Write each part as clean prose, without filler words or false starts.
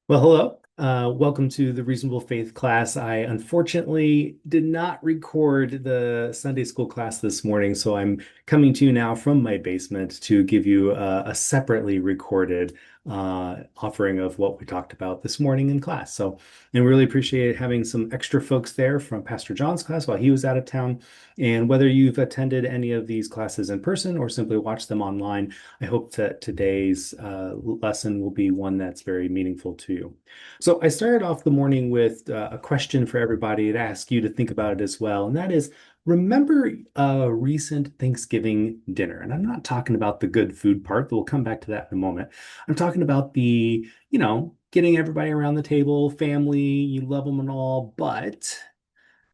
Well, hello. Welcome to the Reasonable Faith class. I unfortunately did not record the Sunday school class this morning, so I'm coming to you now from my basement to give you a separately recorded offering of what we talked about this morning in class. So I really appreciate having some extra folks there from Pastor John's class while he was out of town. And whether you've attended any of these classes in person or simply watched them online, I hope that today's lesson will be one that's very meaningful to you. So I started off the morning with a question for everybody to ask you to think about it as well, and that is, remember a recent Thanksgiving dinner? And I'm not talking about the good food part, but we'll come back to that in a moment. I'm talking about getting everybody around the table, family, you love them and all, but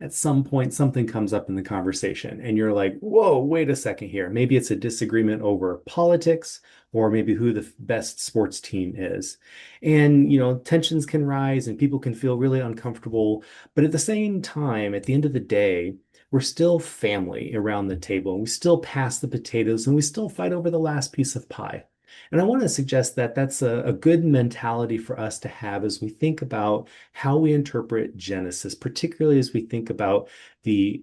at some point something comes up in the conversation and you're like, whoa, wait a second here. Maybe it's a disagreement over politics or maybe who the best sports team is. And, tensions can rise and people can feel really uncomfortable. But at the same time, at the end of the day, we're still family around the table. We still pass the potatoes and we still fight over the last piece of pie. And I want to suggest that that's a good mentality for us to have as we think about how we interpret Genesis, particularly as we think about the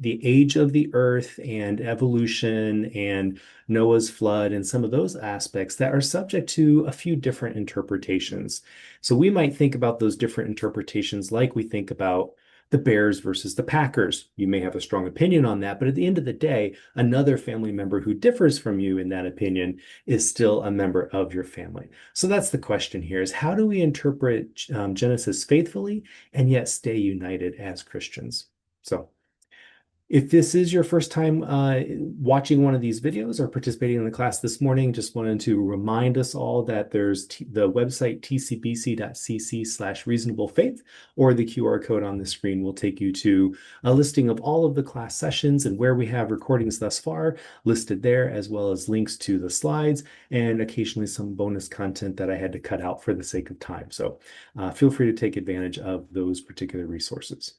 age of the earth and evolution and Noah's flood and some of those aspects that are subject to a few different interpretations. So we might think about those different interpretations like we think about the Bears versus the Packers. You may have a strong opinion on that, but at the end of the day, another family member who differs from you in that opinion is still a member of your family. So that's the question here is how do we interpret Genesis faithfully and yet stay united as Christians? So if this is your first time watching one of these videos or participating in the class this morning, just wanted to remind us all that there's the website tcbc.cc/reasonable faith, or the QR code on the screen will take you to a listing of all of the class sessions and where we have recordings thus far listed there, as well as links to the slides and occasionally some bonus content that I had to cut out for the sake of time. So feel free to take advantage of those particular resources.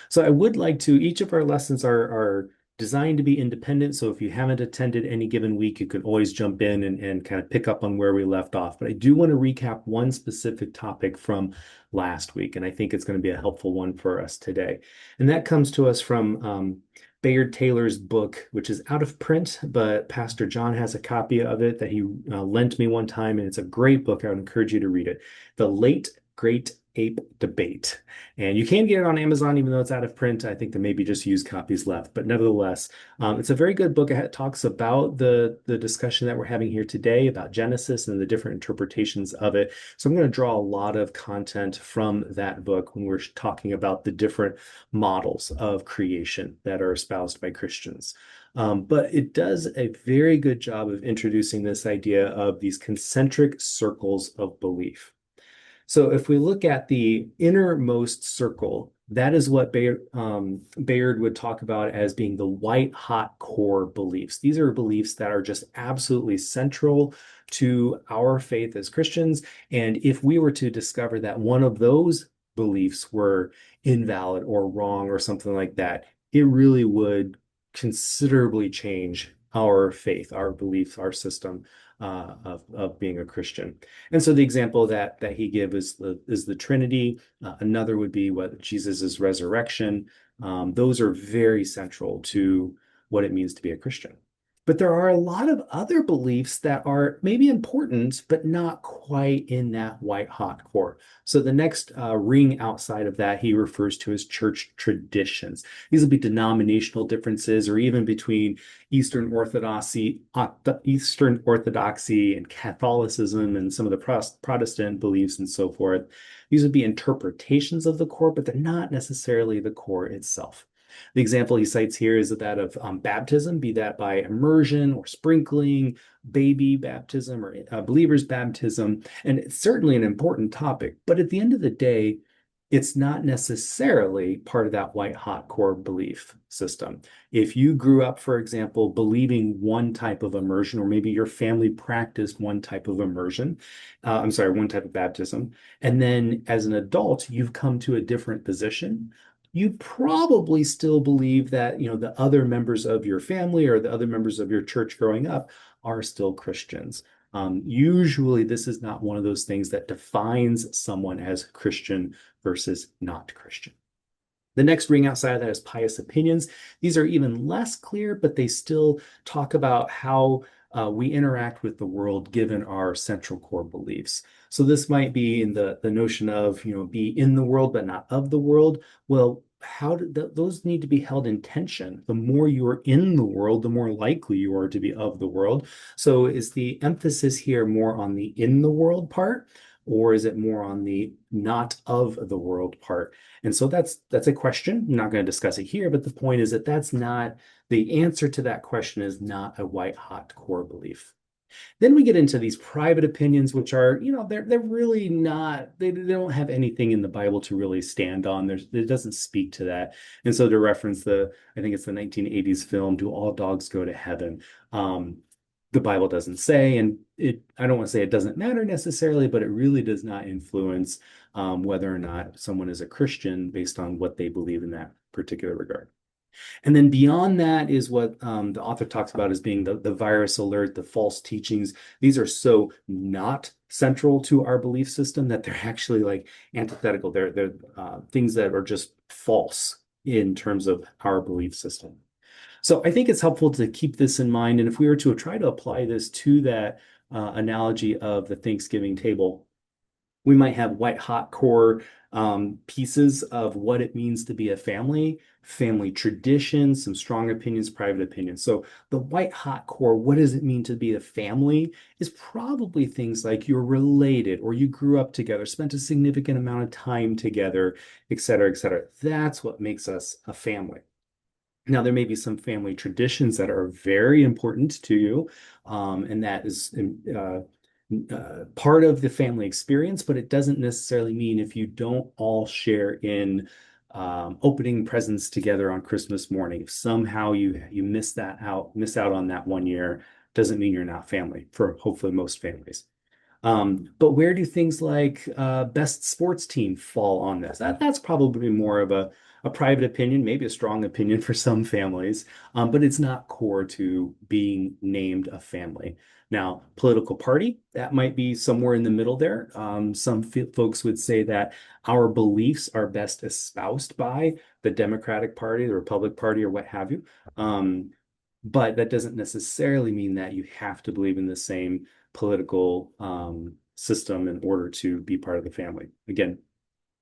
So I would like to, each of our lessons are designed to be independent. So if you haven't attended any given week, you can always jump in and kind of pick up on where we left off. But I do want to recap one specific topic from last week, and I think it's going to be a helpful one for us today. And that comes to us from Bayard Taylor's book, which is out of print, but Pastor John has a copy of it that he lent me one time, and it's a great book. I would encourage you to read it. The Late Great Ape Debate. And you can get it on Amazon, even though it's out of print. I think there may be just used copies left, but nevertheless, it's a very good book. It talks about the discussion that we're having here today about Genesis and the different interpretations of it. So I'm going to draw a lot of content from that book when we're talking about the different models of creation that are espoused by Christians. But it does a very good job of introducing this idea of these concentric circles of belief. So if we look at the innermost circle, that is what Bayard would talk about as being the white hot core beliefs. These are beliefs that are just absolutely central to our faith as Christians. And if we were to discover that one of those beliefs were invalid or wrong or something like that, it really would considerably change our faith, our beliefs, our system of being a Christian. And so the example that he gives is the Trinity. Another would be what Jesus's resurrection. Those are very central to what it means to be a Christian. But there are a lot of other beliefs that are maybe important, but not quite in that white hot core. So the next ring outside of that, he refers to as church traditions. These will be denominational differences, or even between Eastern Orthodoxy and Catholicism and some of the Protestant beliefs and so forth. These would be interpretations of the core, but they're not necessarily the core itself. The example he cites here is that of baptism, be that by immersion or sprinkling, baby baptism or believer's baptism. And it's certainly an important topic, but at the end of the day, it's not necessarily part of that white hot core belief system. If you grew up, for example, believing one type of immersion, or maybe your family practiced one type of immersion, one type of baptism, and then as an adult, you've come to a different position, you probably still believe that, the other members of your family or the other members of your church growing up are still Christians. Usually, this is not one of those things that defines someone as Christian versus not Christian. The next ring outside of that is pious opinions. These are even less clear, but they still talk about how we interact with the world given our central core beliefs. So this might be in the notion of, be in the world but not of the world. Well, how do those need to be held in tension? The more you are in the world, the more likely you are to be of the world. So is the emphasis here more on the in the world part, or is it more on the not of the world part? And so that's a question. I'm not going to discuss it here, but the point is that that's not the answer to that question is not a white hot core belief. Then we get into these private opinions, which are, they're really not, they don't have anything in the Bible to really stand on. It doesn't speak to that. And so to reference I think it's the 1980s film, Do All Dogs Go to Heaven? The Bible doesn't say, and I don't want to say it doesn't matter necessarily, but it really does not influence whether or not someone is a Christian based on what they believe in that particular regard. And then beyond that is what the author talks about as being the virus alert, the false teachings. These are so not central to our belief system that they're actually like antithetical. They're things that are just false in terms of our belief system. So I think it's helpful to keep this in mind. And if we were to try to apply this to that analogy of the Thanksgiving table, we might have white hot core pieces of what it means to be a family traditions, some strong opinions, private opinions. So the white hot core, what does it mean to be a family, is probably things like you're related or you grew up together, spent a significant amount of time together, et cetera, et cetera. That's what makes us a family. Now, there may be some family traditions that are very important to you, and that is part of the family experience, but it doesn't necessarily mean if you don't all share in opening presents together on Christmas morning. If somehow you miss out on that one year, doesn't mean you're not family for hopefully most families. But where do things like best sports team fall on this? That's probably more of a private opinion, maybe a strong opinion for some families, but it's not core to being named a family. Now, political party, that might be somewhere in the middle there. Some folks would say that our beliefs are best espoused by the Democratic Party, the Republican Party, or what have you. But that doesn't necessarily mean that you have to believe in the same political system in order to be part of the family. Again,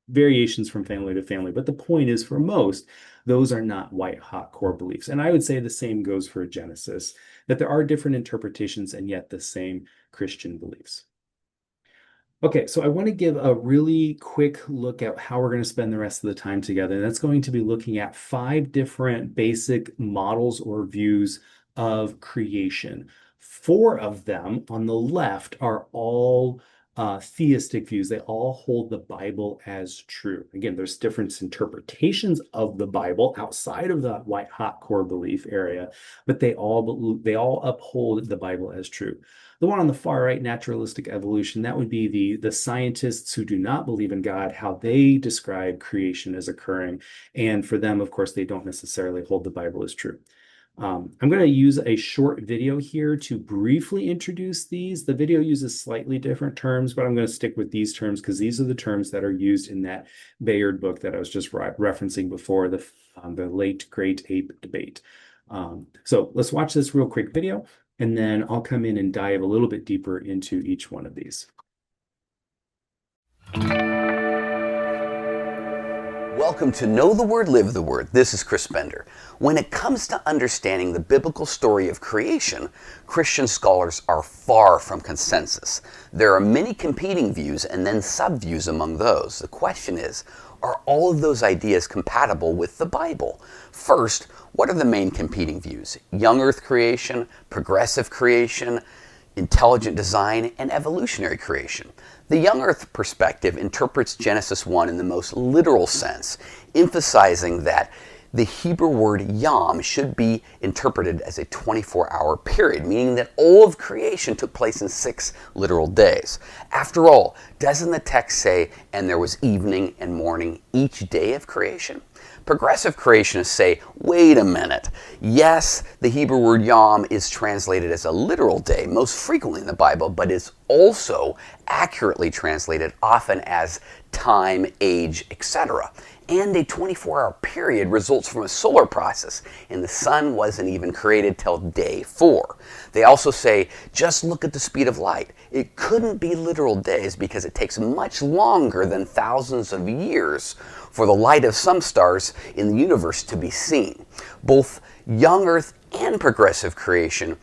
variations from family to family, but the point is for most, those are not white hot core beliefs. And I would say the same goes for Genesis, that there are different interpretations and yet the same Christian beliefs. Okay, so I want to give a really quick look at how we're going to spend the rest of the time together. And that's going to be looking at 5 different basic models or views of creation. 4 of them on the left are all theistic views. They all hold the Bible as true. Again, there's different interpretations of the Bible outside of the white hot core belief area, but they all uphold the Bible as true. The one on the far right, naturalistic evolution, that would be the scientists who do not believe in God, how they describe creation as occurring. And for them, of course, they don't necessarily hold the Bible as true. I'm going to use a short video here to briefly introduce these. The video uses slightly different terms, but I'm going to stick with these terms because these are the terms that are used in that Bayard book that I was just referencing before, the late great ape debate. So let's watch this real quick video, and then I'll come in and dive a little bit deeper into each one of these. Welcome to Know the Word, Live the Word. This is Chris Bender. When it comes to understanding the biblical story of creation, Christian scholars are far from consensus. There are many competing views and then sub-views among those. The question is, are all of those ideas compatible with the Bible? First, what are the main competing views? Young earth creation, progressive creation, intelligent design, and evolutionary creation. The young earth perspective interprets Genesis 1 in the most literal sense, emphasizing that the Hebrew word yom should be interpreted as a 24-hour period, meaning that all of creation took place in 6 literal days. After all, doesn't the text say, and there was evening and morning each day of creation? Progressive creationists say, wait a minute. Yes, the Hebrew word yom is translated as a literal day, most frequently in the Bible, but is also accurately translated often as time, age, etc. And a 24-hour period results from a solar process, and the sun wasn't even created till day 4. They also say, just look at the speed of light. It couldn't be literal days because it takes much longer than thousands of years for the light of some stars in the universe to be seen. Both young Earth and progressive creation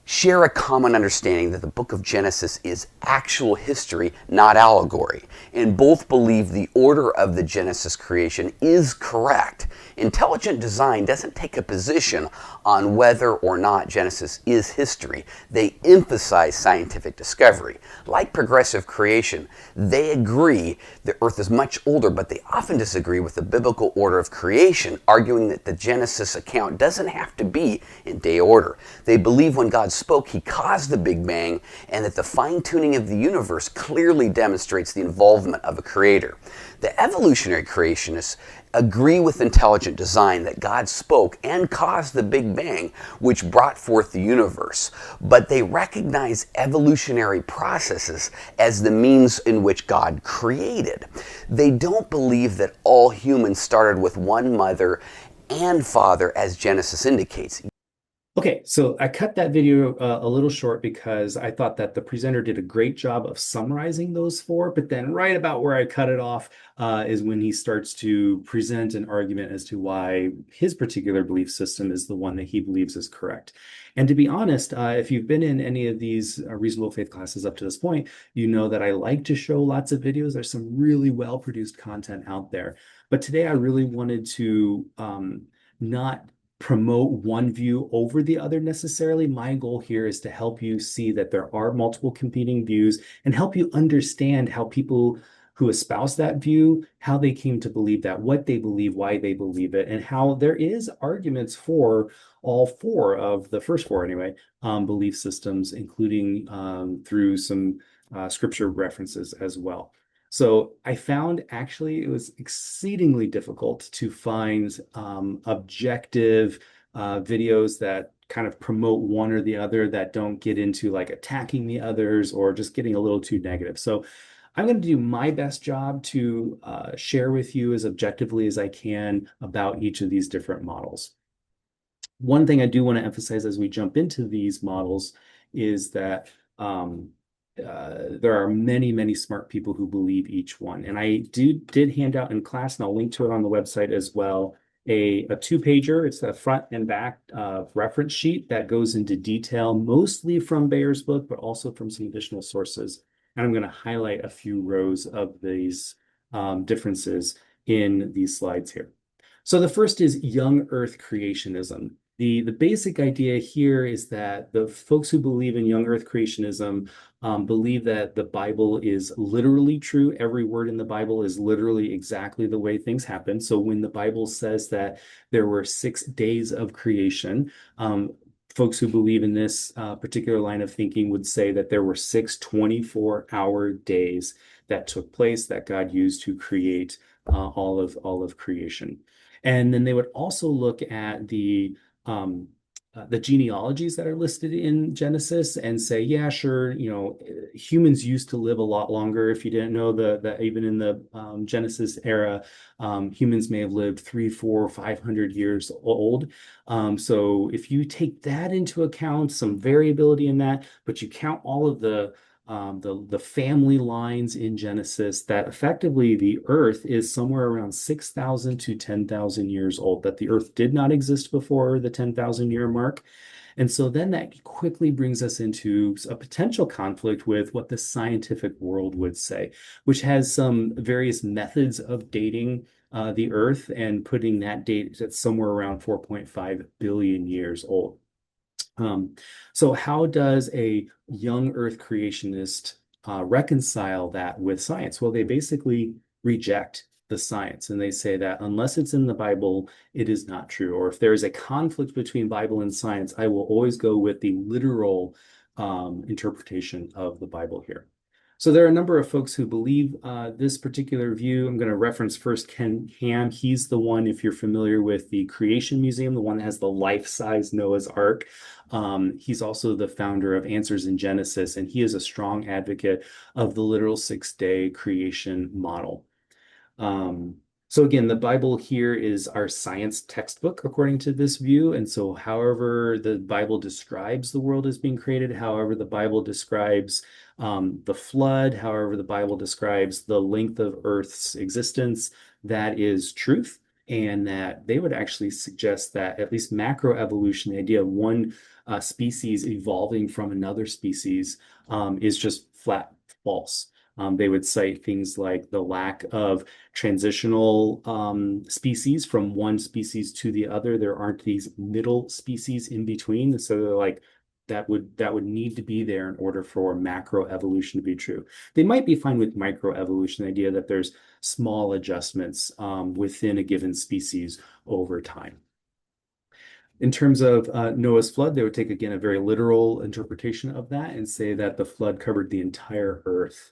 share a common understanding that the book of Genesis is actual history, not allegory. And both believe the order of the Genesis creation is correct. Intelligent design doesn't take a position on whether or not Genesis is history. They emphasize scientific discovery. Like progressive creation, they agree the earth is much older, but they often disagree with the biblical order of creation, arguing that the Genesis account doesn't have to be in day order. They believe when God spoke, he caused the Big Bang, and that the fine-tuning of the universe clearly demonstrates the involvement of a creator. The evolutionary creationists agree with intelligent design that God spoke and caused the Big Bang, which brought forth the universe, but they recognize evolutionary processes as the means in which God created. They don't believe that all humans started with one mother and father, as Genesis indicates. Okay, so I cut that video a little short because I thought that the presenter did a great job of summarizing those four, but then right about where I cut it off is when he starts to present an argument as to why his particular belief system is the one that he believes is correct. And to be honest, if you've been in any of these reasonable faith classes up to this point, you know that I like to show lots of videos. There's some really well-produced content out there. But today I really wanted to not promote one view over the other necessarily. My goal here is to help you see that there are multiple competing views and help you understand how people who espouse that view, how they came to believe that, what they believe, why they believe it, and how there is arguments for all four of the first four anyway, belief systems, including through some scripture references as well. So I found actually it was exceedingly difficult to find objective videos that kind of promote one or the other that don't get into like attacking the others or just getting a little too negative. So I'm going to do my best job to share with you as objectively as I can about each of these different models. One thing I do want to emphasize as we jump into these models is that there are many, many smart people who believe each one. And I did hand out in class, and I'll link to it on the website as well, a two-pager. It's a front and back reference sheet that goes into detail, mostly from Bayer's book, but also from some additional sources. And I'm going to highlight a few rows of these differences in these slides here. So the first is young Earth creationism. The basic idea here is that the folks who believe in young Earth creationism believe that the Bible is literally true. Every word in the Bible is literally exactly the way things happen. So when the Bible says that there were 6 days of creation, folks who believe in this particular line of thinking would say that there were 6 24-hour days that took place that God used to create all of creation. And then they would also look at the genealogies that are listed in Genesis and say, yeah, sure, you know, humans used to live a lot longer. If you didn't know that even in the Genesis era, humans may have lived 300, 400, 500 years old. So if you take that into account, some variability in that, but you count all of the family lines in Genesis, that effectively the earth is somewhere around 6,000 to 10,000 years old, that the earth did not exist before the 10,000 year mark. And so then that quickly brings us into a potential conflict with what the scientific world would say, which has some various methods of dating the earth and putting that date at somewhere around 4.5 billion years old. So how does a young Earth creationist reconcile that with science? Well, they basically reject the science and they say that unless it's in the Bible, it is not true. Or if there is a conflict between Bible and science, I will always go with the literal interpretation of the Bible here. So there are a number of folks who believe this particular view. I'm going to reference first Ken Ham. He's the one, if you're familiar with the Creation Museum, the one that has the life-size Noah's Ark. He's also the founder of Answers in Genesis, and he is a strong advocate of the literal six-day creation model. So again, the Bible here is our science textbook according to this view. And so however the Bible describes the world as being created, however the Bible describes the flood, however the Bible describes the length of Earth's existence, that is truth. And that they would actually suggest that at least macroevolution, the idea of one species evolving from another species, is just flat false. They would cite things like the lack of transitional species from one species to the other. There aren't these middle species in between. So they're like, that would need to be there in order for macroevolution to be true. They might be fine with microevolution, the idea that there's small adjustments within a given species over time. In terms of Noah's flood, they would take, again, a very literal interpretation of that and say that the flood covered the entire earth.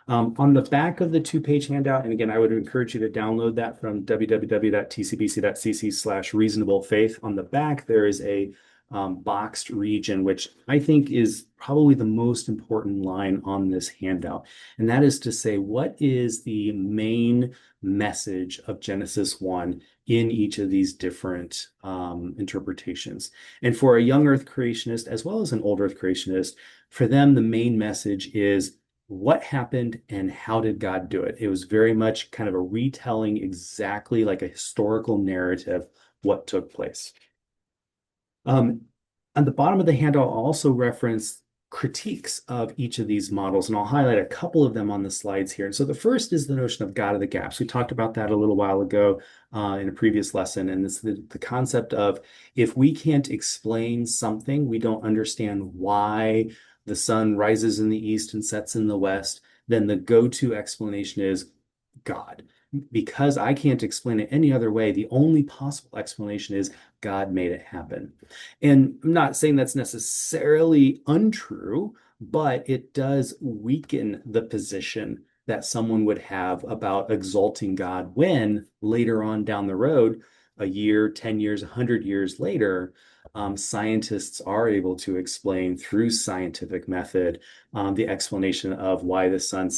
On the back of the two-page handout, and again, I would encourage you to download that from www.tcbc.cc/reasonablefaith. On the back, there is a boxed region, which I think is probably the most important line on this handout. And that is to say, what is the main message of Genesis 1 in each of these different interpretations? And for a young earth creationist, as well as an old earth creationist, for them, the main message is what happened and how did God do it? It was very much kind of a retelling, exactly like a historical narrative, what took place. On the bottom of the handout, I'll also reference critiques of each of these models, and I'll highlight a couple of them on the slides here. And so the first is the notion of God of the gaps. We talked about that a little while ago in a previous lesson, and it's the concept of if we can't explain something, we don't understand why the sun rises in the east and sets in the west, then the go-to explanation is God. Because I can't explain it any other way, the only possible explanation is God made it happen. And I'm not saying that's necessarily untrue, but it does weaken the position that someone would have about exalting God when later on down the road, a year, 10 years, 100 years later, scientists are able to explain through scientific method the explanation of why the sun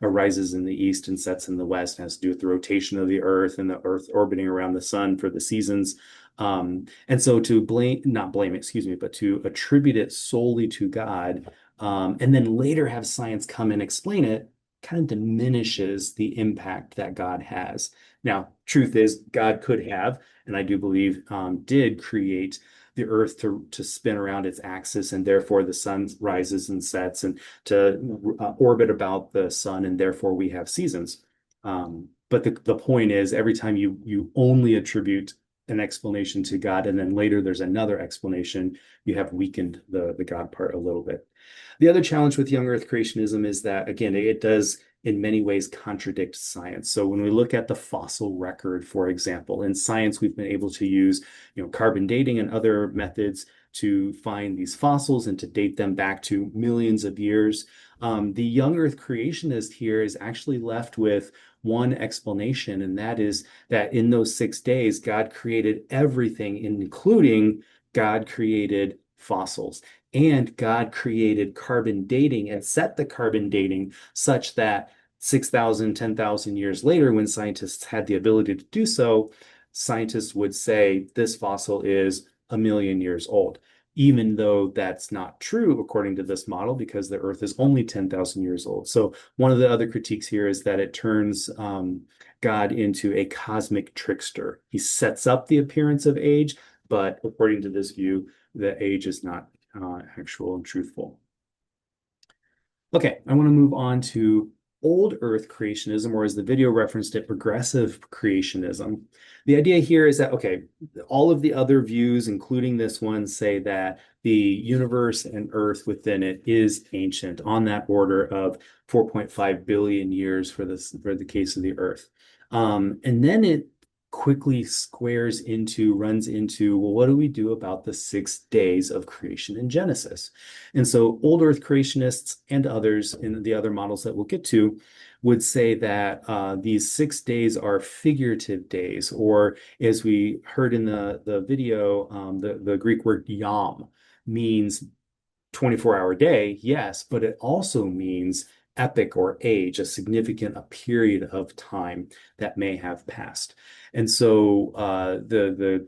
rises in the east and sets in the west. It has to do with the rotation of the earth and the earth orbiting around the sun for the seasons. And so to not blame, excuse me, but to attribute it solely to God, and then later have science come and explain it, kind of diminishes the impact that God has. Now, truth is, God could have, and I do believe did create the earth to spin around its axis, and therefore the sun rises and sets, and to orbit about the sun, and therefore we have seasons. But the point is, every time you only attribute an explanation to God, and then later there's another explanation, you have weakened the God part a little bit. The other challenge with young earth creationism is that, again, it does in many ways contradict science. So when we look at the fossil record, for example, in science, we've been able to use, carbon dating and other methods to find these fossils and to date them back to millions of years. The young earth creationist here is actually left with one explanation, and that is that in those 6 days, God created everything, including God created fossils. And God created carbon dating and set the carbon dating such that 6,000, 10,000 years later, when scientists had the ability to do so, scientists would say this fossil is 1 million years old, even though that's not true according to this model, because the Earth is only 10,000 years old. So one of the other critiques here is that it turns God into a cosmic trickster. He sets up the appearance of age, but according to this view, the age is not actual and truthful. Okay, I want to move on to old Earth creationism, or as the video referenced it, progressive creationism. The idea here is that, okay, all of the other views, including this one, say that the universe and Earth within it is ancient, on that order of 4.5 billion years for the case of the Earth. And then it quickly runs into, well, what do we do about the 6 days of creation in Genesis? And so old earth creationists and others in the other models that we'll get to would say that these 6 days are figurative days, or as we heard in the video, the Greek word yom means 24-hour day, yes, but it also means epic or age, a significant a period of time that may have passed. And so the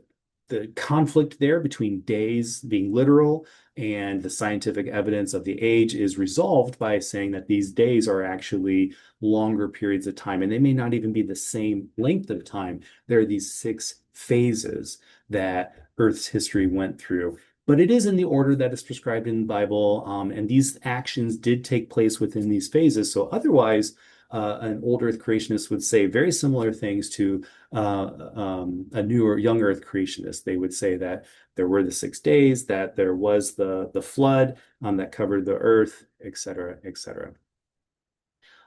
conflict there between days being literal and the scientific evidence of the age is resolved by saying that these days are actually longer periods of time, and they may not even be the same length of time. There are these 6 phases that Earth's history went through. But it is in the order that is prescribed in the Bible, and these actions did take place within these phases. So otherwise, an old Earth creationist would say very similar things to a new or young Earth creationist. They would say that there were the 6 days, that there was the flood that covered the Earth, et cetera, et cetera.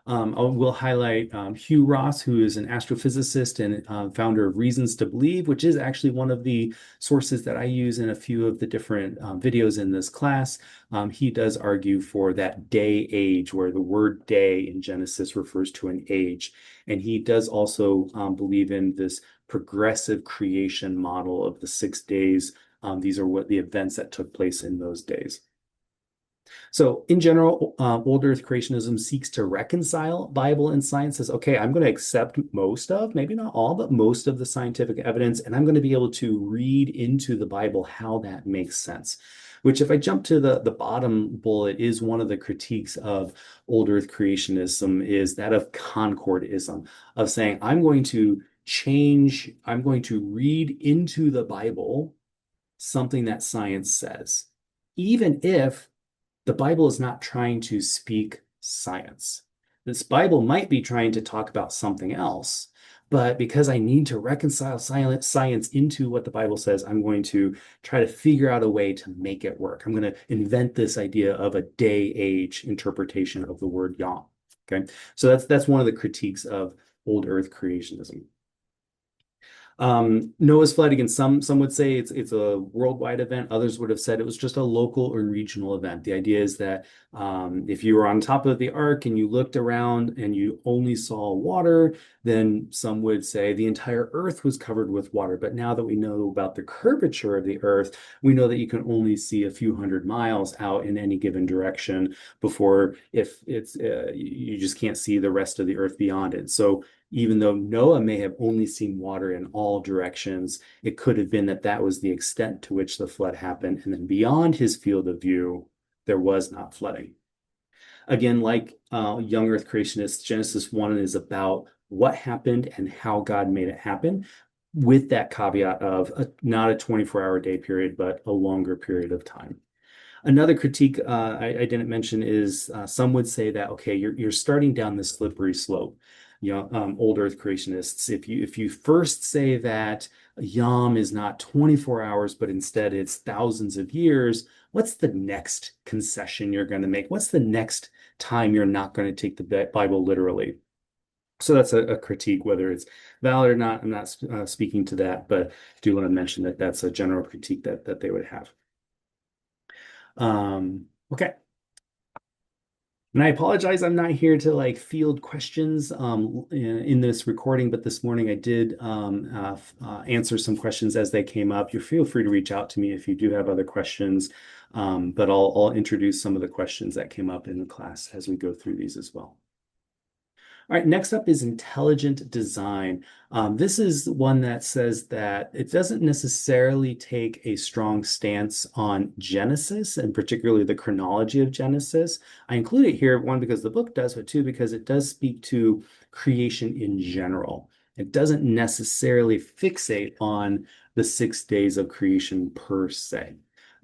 We'll highlight Hugh Ross, who is an astrophysicist and founder of Reasons to Believe, which is actually one of the sources that I use in a few of the different videos in this class. He does argue for that day age, where the word day in Genesis refers to an age. And he does also believe in this progressive creation model of the 6 days. These are what the events that took place in those days. So in general, old Earth creationism seeks to reconcile Bible and science. Says, okay, I'm going to accept most of, maybe not all, but most of the scientific evidence, and I'm going to be able to read into the Bible how that makes sense. Which, if I jump to the bottom bullet, is one of the critiques of old Earth creationism, is that of concordism, of saying, I'm going to read into the Bible something that science says, even if the Bible is not trying to speak science. This Bible might be trying to talk about something else, but because I need to reconcile science into what the Bible says, I'm going to try to figure out a way to make it work. I'm going to invent this idea of a day-age interpretation of the word Yom. Okay, so that's one of the critiques of old Earth creationism. Noah's flood, again, some would say it's a worldwide event. Others would have said it was just a local or regional event. The idea is that if you were on top of the ark and you looked around and you only saw water, then some would say the entire earth was covered with water. But now that we know about the curvature of the earth, we know that you can only see a few hundred miles out in any given direction before, if it's you just can't see the rest of the earth beyond it. So even though Noah may have only seen water in all directions, it could have been that that was the extent to which the flood happened. And then beyond his field of view, there was not flooding. Again, like young Earth creationists, Genesis 1 is about what happened and how God made it happen, with that caveat of not a 24-hour day period, but a longer period of time. Another critique I didn't mention is some would say that, okay, you're starting down this slippery slope. Old Earth creationists, if you first say that Yom is not 24 hours, but instead it's thousands of years, what's the next concession you're going to make? What's the next time you're not going to take the Bible literally? So that's a critique, whether it's valid or not. I'm not speaking to that, but I do want to mention that that's a general critique that they would have. Okay. And I apologize, I'm not here to like field questions in this recording, but this morning I did answer some questions as they came up. You feel free to reach out to me if you do have other questions, but I'll introduce some of the questions that came up in the class as we go through these as well. All right, next up is intelligent design. This is one that says that it doesn't necessarily take a strong stance on Genesis, and particularly the chronology of Genesis. I include it here, one, because the book does, but two, because it does speak to creation in general. It doesn't necessarily fixate on the 6 days of creation per se.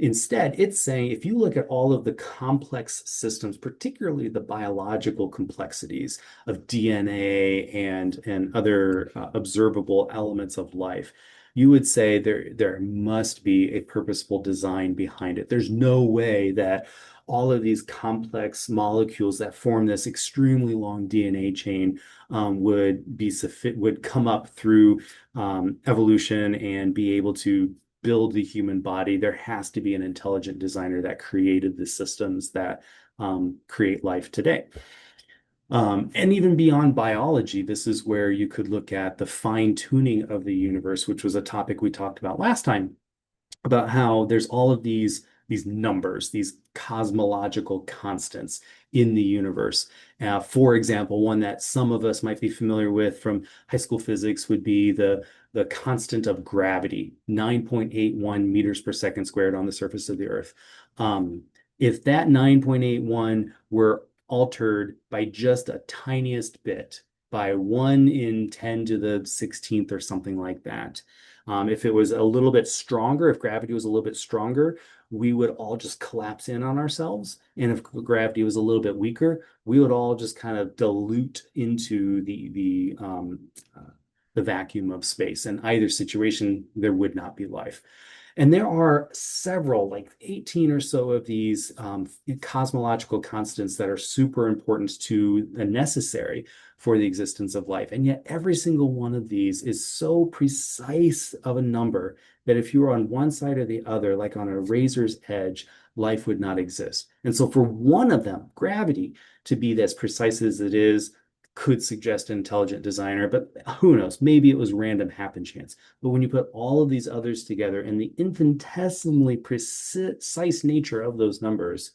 Instead, it's saying if you look at all of the complex systems, particularly the biological complexities of DNA and other observable elements of life, you would say there must be a purposeful design behind it. There's no way that all of these complex molecules that form this extremely long DNA chain would come up through evolution and be able to build the human body. There has to be an intelligent designer that created the systems that create life today. And even beyond biology, this is where you could look at the fine tuning of the universe, which was a topic we talked about last time, about how there's all of these numbers, these cosmological constants in the universe. For example, one that some of us might be familiar with from high school physics would be the constant of gravity, 9.81 meters per second squared on the surface of the Earth. If that 9.81 were altered by just a tiniest bit, by 1 in 10 to the 16th or something like that, if it was a little bit stronger, if gravity was a little bit stronger, we would all just collapse in on ourselves. And if gravity was a little bit weaker, we would all just kind of dilute into the vacuum of space. In either situation, there would not be life. And there are several, like 18 or so of these cosmological constants that are super important to and necessary for the existence of life. And yet every single one of these is so precise of a number that if you were on one side or the other, like on a razor's edge, life would not exist. And so for one of them, gravity, to be as precise as it is, could suggest an intelligent designer, but who knows? Maybe it was random happen chance. But when you put all of these others together and the infinitesimally precise nature of those numbers,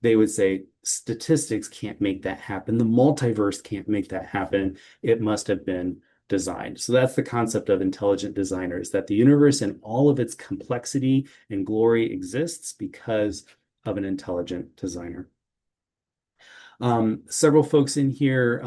they would say statistics can't make that happen. The multiverse can't make that happen. It must have been designed. So that's the concept of intelligent designers, that the universe in all of its complexity and glory exists because of an intelligent designer. Several folks in here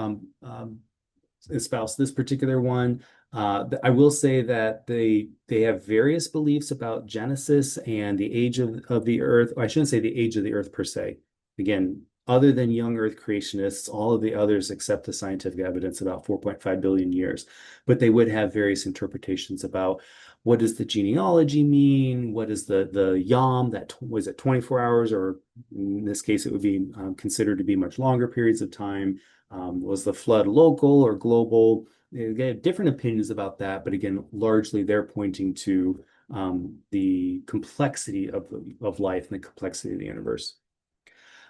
espouse this particular one. I will say that they have various beliefs about Genesis and the age of the earth. I shouldn't say the age of the earth per se. Again, other than young earth creationists, all of the others accept the scientific evidence about 4.5 billion years. But they would have various interpretations about what does the genealogy mean? What is the yom? That was it 24 hours, or in this case, it would be considered to be much longer periods of time. Was the flood local or global? They have different opinions about that, but again, largely they're pointing to the complexity of life and the complexity of the universe.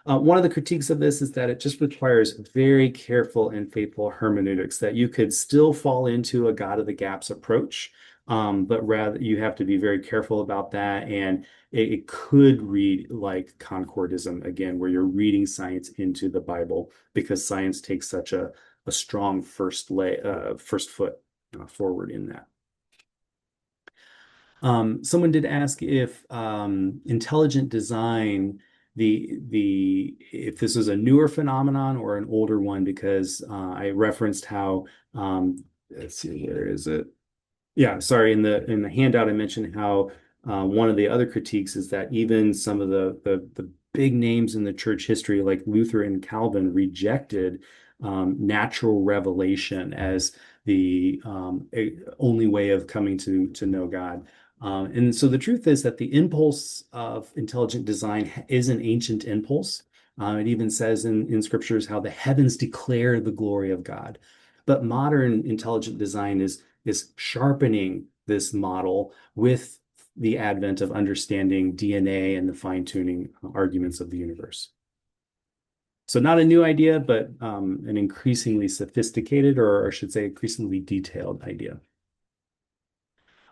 One of the critiques of this is that it just requires very careful and faithful hermeneutics, that you could still fall into a God of the gaps approach, but rather you have to be very careful about that. And it could read like concordism, again, where you're reading science into the Bible because science takes such a strong first foot forward in that. Someone did ask if intelligent design, if this is a newer phenomenon or an older one, because I referenced how let's see, where is it? Yeah, sorry, in the handout I mentioned how one of the other critiques is that even some of the big names in the church history, like Luther and Calvin, rejected natural revelation as the only way of coming to know God. And so the truth is that the impulse of intelligent design is an ancient impulse. It even says in scriptures how the heavens declare the glory of God. But modern intelligent design is sharpening this model with the advent of understanding DNA and the fine-tuning arguments of the universe. So not a new idea, but an increasingly sophisticated, or I should say increasingly detailed idea.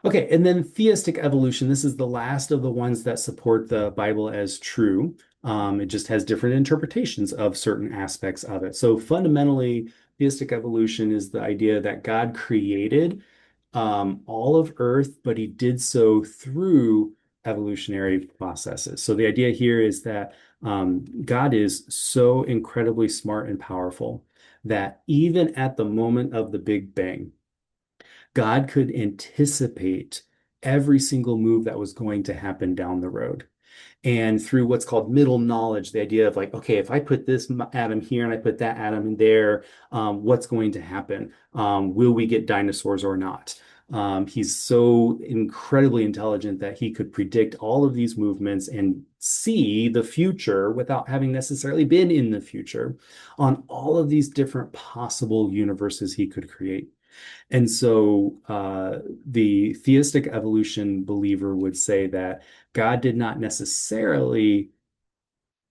Okay, and then theistic evolution. This is the last of the ones that support the Bible as true. It just has different interpretations of certain aspects of it. So fundamentally, theistic evolution is the idea that God created all of Earth, but he did so through evolutionary processes. So the idea here is that God is so incredibly smart and powerful that even at the moment of the Big Bang, God could anticipate every single move that was going to happen down the road. And through what's called middle knowledge, the idea of like, okay, if I put this atom here and I put that atom in there, what's going to happen? Will we get dinosaurs or not? He's so incredibly intelligent that he could predict all of these movements and see the future without having necessarily been in the future on all of these different possible universes he could create. And so the theistic evolution believer would say that God did not necessarily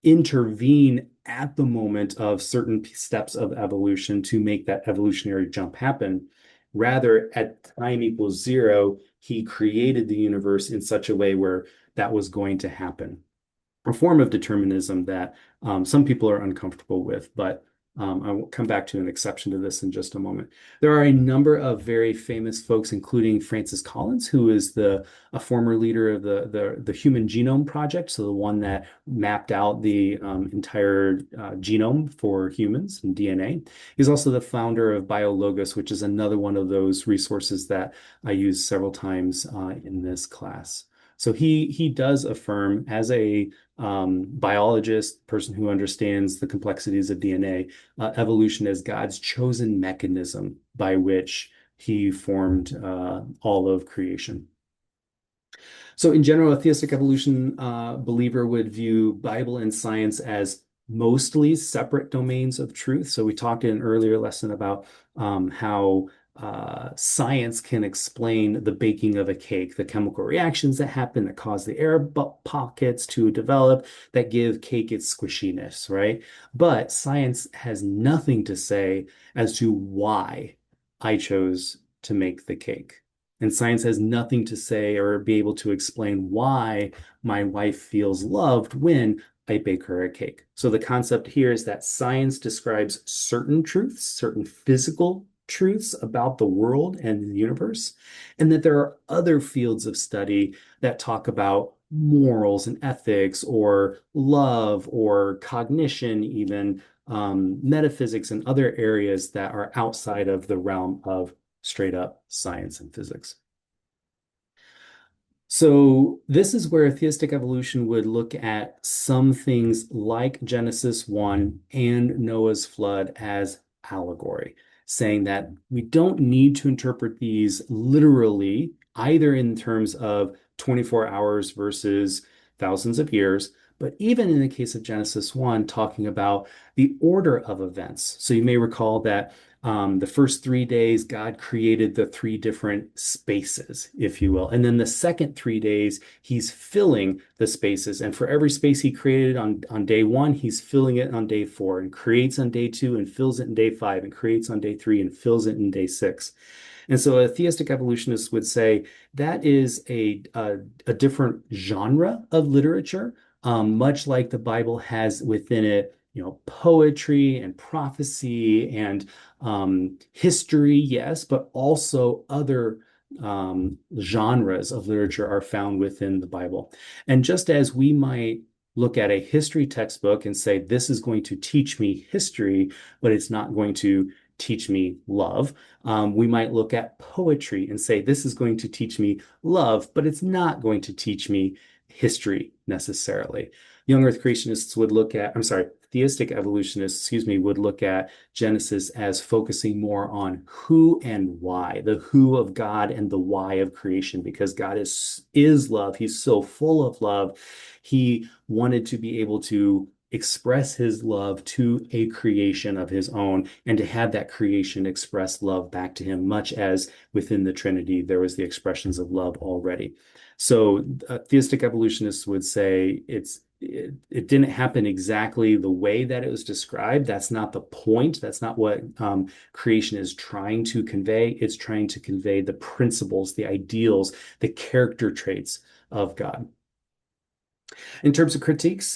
intervene at the moment of certain steps of evolution to make that evolutionary jump happen. Rather, at time equals zero, he created the universe in such a way where that was going to happen. A form of determinism that some people are uncomfortable with, but I will come back to an exception to this in just a moment. There are a number of very famous folks, including Francis Collins, who is a former leader of the Human Genome Project, so the one that mapped out the entire genome for humans and DNA. He's also the founder of BioLogos, which is another one of those resources that I use several times in this class. So he does affirm, as a biologist, person who understands the complexities of DNA, evolution as God's chosen mechanism by which he formed all of creation. So in general, a theistic evolution believer would view Bible and science as mostly separate domains of truth. So we talked in an earlier lesson about how science can explain the baking of a cake, the chemical reactions that happen that cause the air pockets to develop that give cake its squishiness, right? But science has nothing to say as to why I chose to make the cake. And science has nothing to say or be able to explain why my wife feels loved when I bake her a cake. So the concept here is that science describes certain truths, certain physical truths about the world and the universe, and that there are other fields of study that talk about morals and ethics or love or cognition, even metaphysics and other areas that are outside of the realm of straight up science and physics. So this is where theistic evolution would look at some things like Genesis 1 and Noah's flood as allegory, saying that we don't need to interpret these literally, either in terms of 24 hours versus thousands of years, but even in the case of Genesis 1, talking about the order of events. So you may recall that the first 3 days, God created the three different spaces, if you will. And then the second 3 days, he's filling the spaces. And for every space he created on day one, he's filling it on day four, and creates on day two and fills it in day five, and creates on day three and fills it in day six. And so a theistic evolutionist would say that is a different genre of literature, much like the Bible has within it, poetry and prophecy and history, yes, but also other genres of literature are found within the Bible. And just as we might look at a history textbook and say, this is going to teach me history, but it's not going to teach me love. We might look at poetry and say, this is going to teach me love, but it's not going to teach me history necessarily. Young Earth creationists would look at, I'm sorry, theistic evolutionists, excuse me, would look at Genesis as focusing more on who and why, the who of God and the why of creation, because God is love. He's so full of love. He wanted to be able to express his love to a creation of his own, and to have that creation express love back to him, much as within the Trinity there was the expressions of love already. So theistic evolutionists would say it didn't happen exactly the way that it was described. That's not the point. That's not what creation is trying to convey. It's trying to convey the principles, the ideals, the character traits of God. In terms of critiques,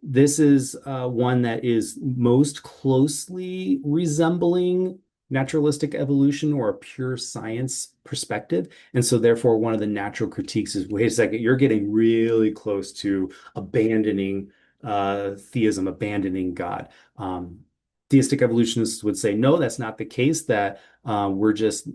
this is one that is most closely resembling naturalistic evolution or a pure science perspective. And so therefore, one of the natural critiques is, wait a second, you're getting really close to abandoning theism, abandoning God. Theistic evolutionists would say, no, that's not the case, that we're just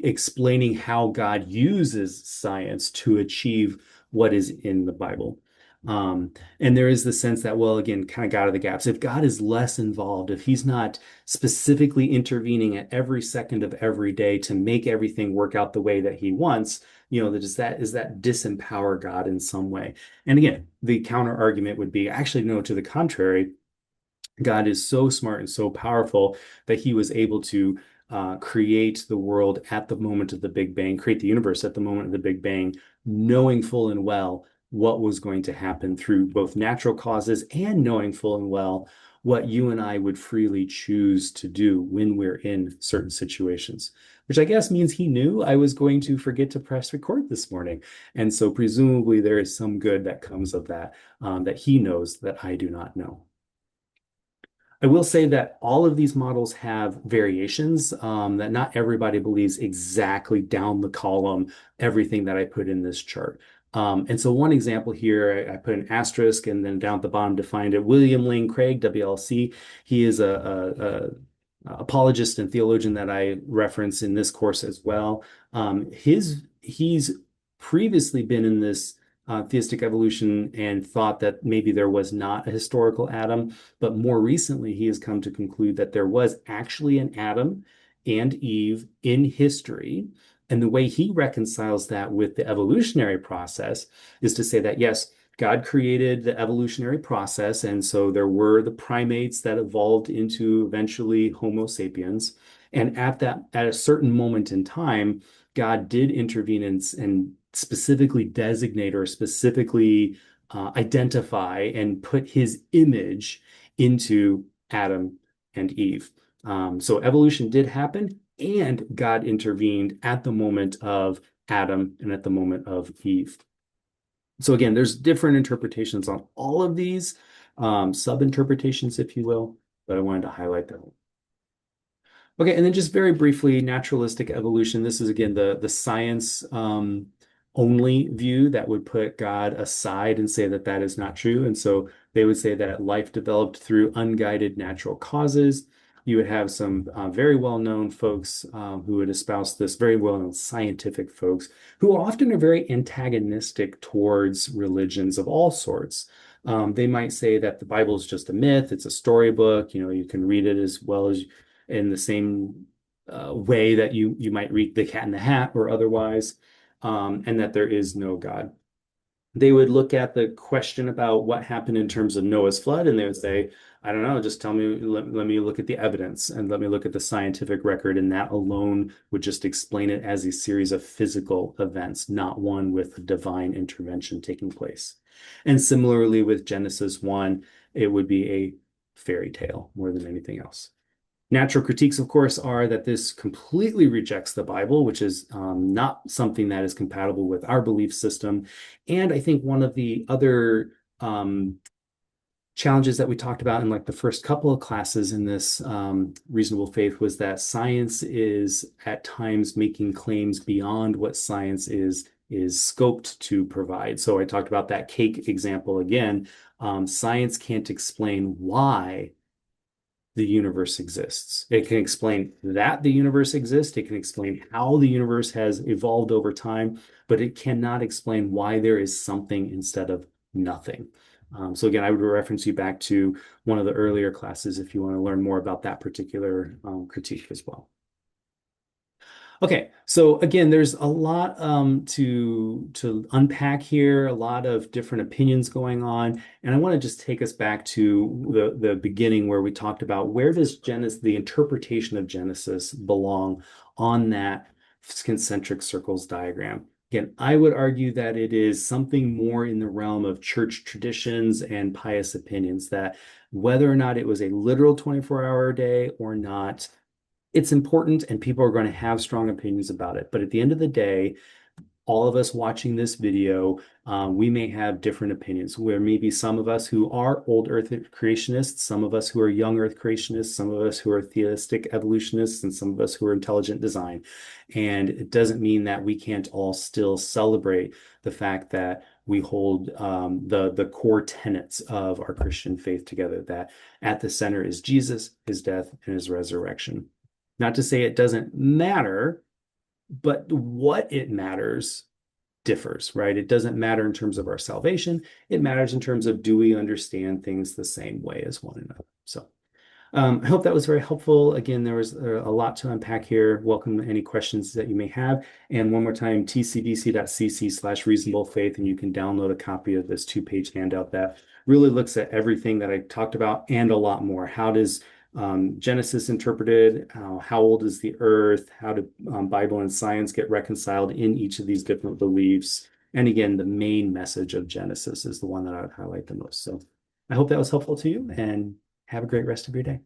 explaining how God uses science to achieve what is in the Bible. And there is the sense that, well, again, kind of God of the gaps. If God is less involved, if he's not specifically intervening at every second of every day to make everything work out the way that he wants, does that disempower God in some way? And again, the counter argument would be actually, no, to the contrary. God is so smart and so powerful that he was able to create the world at the moment of the Big Bang, create the universe at the moment of the Big Bang, knowing full and well what was going to happen through both natural causes and knowing full and well what you and I would freely choose to do when we're in certain situations, which I guess means he knew I was going to forget to press record this morning. And so presumably there is some good that comes of that, that he knows that I do not know. I will say that all of these models have variations, that not everybody believes exactly down the column everything that I put in this chart. And so one example here, I put an asterisk and then down at the bottom defined it. William Lane Craig, WLC. He is a apologist and theologian that I reference in this course as well. He's previously been in this theistic evolution and thought that maybe there was not a historical Adam, but more recently he has come to conclude that there was actually an Adam and Eve in history. And the way he reconciles that with the evolutionary process is to say that, yes, God created the evolutionary process, and so there were the primates that evolved into eventually Homo sapiens. And at a certain moment in time, God did intervene and specifically designate or specifically identify and put his image into Adam and Eve. So evolution did happen, and God intervened at the moment of Adam and at the moment of Eve. So again, there's different interpretations on all of these, sub-interpretations, if you will, but I wanted to highlight that. Okay, and then just very briefly, naturalistic evolution. This is again the science only view that would put God aside and say that that is not true. And so they would say that life developed through unguided natural causes. You would have some very well-known folks who would espouse this, very well-known scientific folks who often are very antagonistic towards religions of all sorts. They might say that the Bible is just a myth, it's a storybook, you can read it as well as in the same way that you might read The Cat in the Hat or otherwise, and that there is no God. They would look at the question about what happened in terms of Noah's flood, and they would say, I don't know, just tell me, let me look at the evidence and let me look at the scientific record, and that alone would just explain it as a series of physical events, not one with divine intervention taking place. And similarly with Genesis 1, it would be a fairy tale more than anything else. Natural critiques, of course, are that this completely rejects the Bible, which is not something that is compatible with our belief system. And I think one of the other challenges that we talked about in like the first couple of classes in this reasonable faith was that science is at times making claims beyond what science is scoped to provide. So I talked about that cake example again. Science can't explain why the universe exists. It can explain that the universe exists. It can explain how the universe has evolved over time, but it cannot explain why there is something instead of nothing. So again, I would reference you back to one of the earlier classes if you want to learn more about that particular critique as well. Okay, so again, there's a lot to unpack here, a lot of different opinions going on, and I want to just take us back to the beginning where we talked about where does Genesis, the interpretation of Genesis, belong on that concentric circles diagram. Again, I would argue that it is something more in the realm of church traditions and pious opinions, that whether or not it was a literal 24-hour day or not, it's important and people are going to have strong opinions about it. But at the end of the day, all of us watching this video, we may have different opinions, where maybe some of us who are old earth creationists, some of us who are young earth creationists, some of us who are theistic evolutionists, and some of us who are intelligent design. And it doesn't mean that we can't all still celebrate the fact that we hold the core tenets of our Christian faith together, that at the center is Jesus, his death, and his resurrection. Not to say it doesn't matter, but what it matters differs, right? It doesn't matter in terms of our salvation. It matters in terms of, do we understand things the same way as one another? So I hope that was very helpful. Again, there was a lot to unpack here. Welcome any questions that you may have. And one more time, tcbc.cc/reasonable faith, and you can download a copy of this 2-page handout that really looks at everything that I talked about and a lot more. How does Genesis interpreted? How old is the earth? How do Bible and science get reconciled in each of these different beliefs? And again, the main message of Genesis is the one that I would highlight the most. So I hope that was helpful to you, and have a great rest of your day.